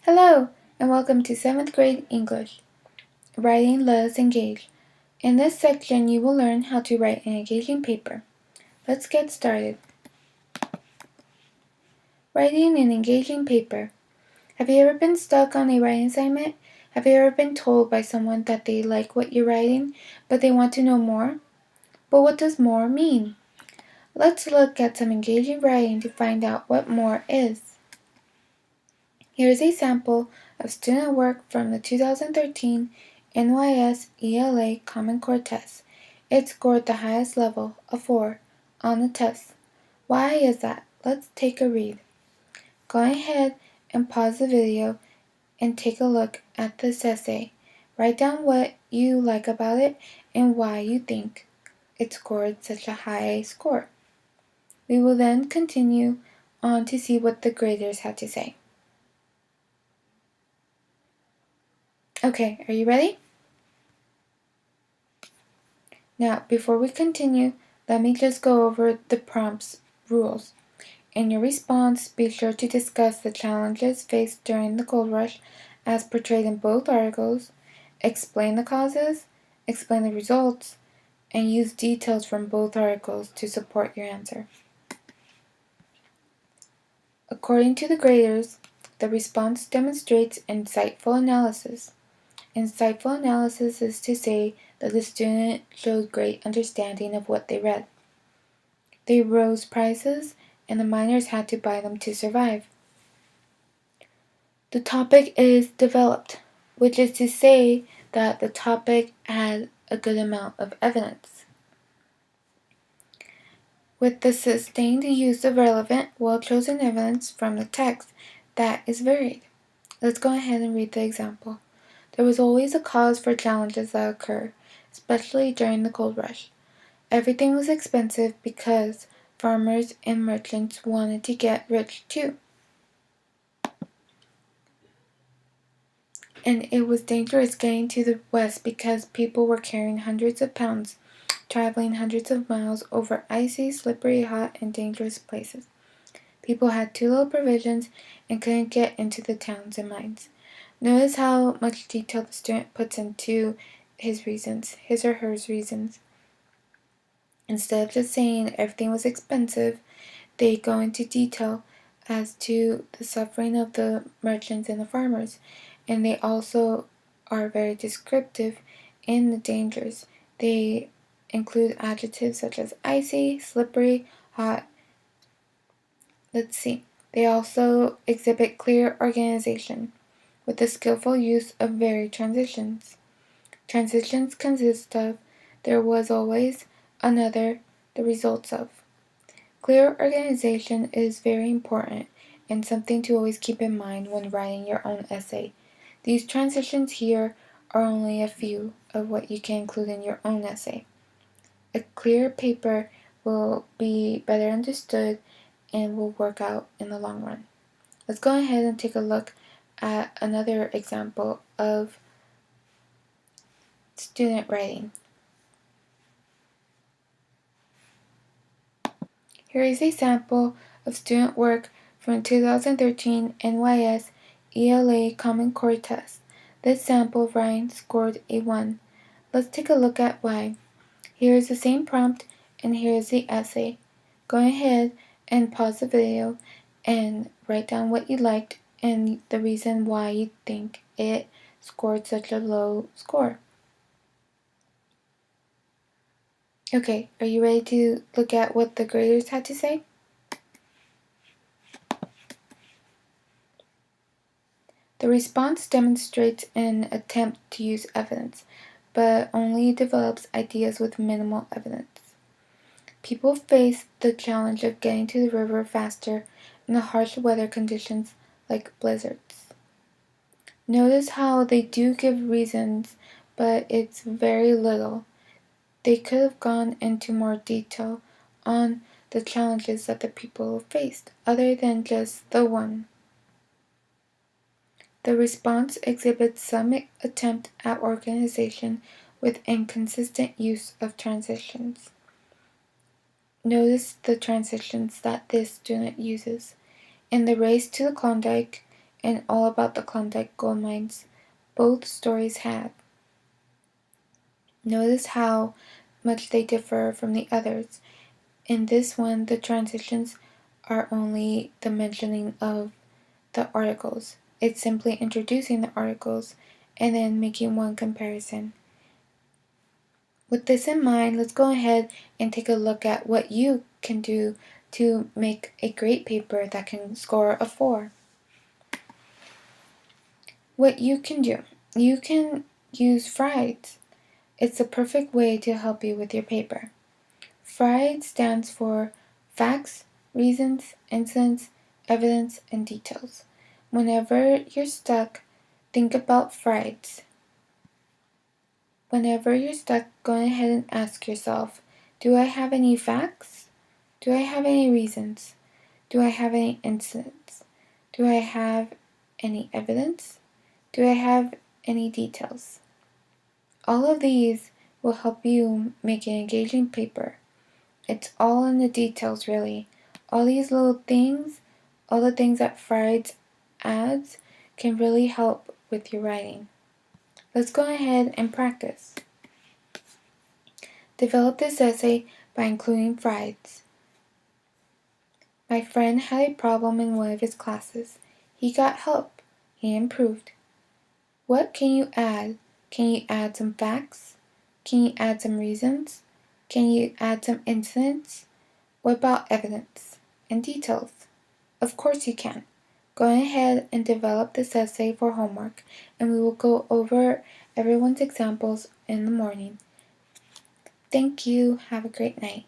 Hello, and welcome to 7th grade English. Writing Let Us Engage. In this section, you will learn how to write an engaging paper. Let's get started. Writing an engaging paper. Have you ever been stuck on a writing assignment? Have you ever been told by someone that they like what you're writing, but they want to know more? But what does more mean? Let's look at some engaging writing to find out what more is. Here's a sample of student work from the 2013 NYS ELA Common Core test. It scored the highest level, a 4, on the test. Why is that? Let's take a read. Go ahead and pause the video and take a look at this essay. Write down what you like about it and why you think it scored such a high score. We will then continue on to see what the graders had to say. Okay, are you ready? Now, before we continue, let me just go over the prompt's rules. In your response, be sure to discuss the challenges faced during the gold rush as portrayed in both articles, explain the causes, explain the results, and use details from both articles to support your answer. According to the graders, the response demonstrates insightful analysis. Insightful analysis is to say that the student showed great understanding of what they read. They rose prices, and the miners had to buy them to survive. The topic is developed, which is to say that the topic had a good amount of evidence. With the sustained use of relevant, well-chosen evidence from the text that is varied. Let's go ahead and read the example. There was always a cause for challenges that occur, especially during the gold rush. Everything was expensive because farmers and merchants wanted to get rich too. And it was dangerous getting to the west because people were carrying hundreds of pounds, traveling hundreds of miles over icy, slippery, hot, and dangerous places. People had too little provisions and couldn't get into the towns and mines. Notice how much detail the student puts into his or her reasons. Instead of just saying everything was expensive, they go into detail as to the suffering of the merchants and the farmers, and they also are very descriptive in the dangers. They include adjectives such as icy, slippery, hot. Let's see. They also exhibit clear organization with the skillful use of varied transitions. Transitions consist of there was always, another, the results of. Clear organization is very important and something to always keep in mind when writing your own essay. These transitions here are only a few of what you can include in your own essay. A clear paper will be better understood and will work out in the long run. Let's go ahead and take a look at another example of student writing. Here is a sample of student work from 2013 NYS ELA Common Core test. This sample of writing scored a 1. Let's take a look at why. Here is the same prompt and here is the essay. Go ahead and pause the video and write down what you liked and the reason why you think it scored such a low score. Okay, are you ready to look at what the graders had to say? The response demonstrates an attempt to use evidence, but only develops ideas with minimal evidence. People face the challenge of getting to the river faster in the harsh weather conditions like blizzards. Notice how they do give reasons, but it's very little. They could have gone into more detail on the challenges that the people faced, other than just the one. The response exhibits some attempt at organization with inconsistent use of transitions. Notice the transitions that this student uses. In the race to the Klondike, and all about the Klondike gold mines both stories had. Notice how much they differ from the others. In this one, the transitions are only the mentioning of the articles. It's simply introducing the articles and then making one comparison. With this in mind, let's go ahead and take a look at what you can do to make a great paper that can score a 4. What you can do, you can use FRIEDS. It's the perfect way to help you with your paper. FRIEDS stands for Facts, Reasons, Incidents, Evidence, and Details. Whenever you're stuck, think about FRIEDS. Whenever you're stuck, go ahead and ask yourself, do I have any facts? Do I have any reasons? Do I have any incidents? Do I have any evidence? Do I have any details? All of these will help you make an engaging paper. It's all in the details, really. All these little things, all the things that FRIEDS adds, can really help with your writing. Let's go ahead and practice. Develop this essay by including FRIEDS. My friend had a problem in one of his classes. He got help. He improved. What can you add? Can you add some facts? Can you add some reasons? Can you add some incidents? What about evidence and details? Of course you can. Go ahead and develop this essay for homework, and we will go over everyone's examples in the morning. Thank you. Have a great night.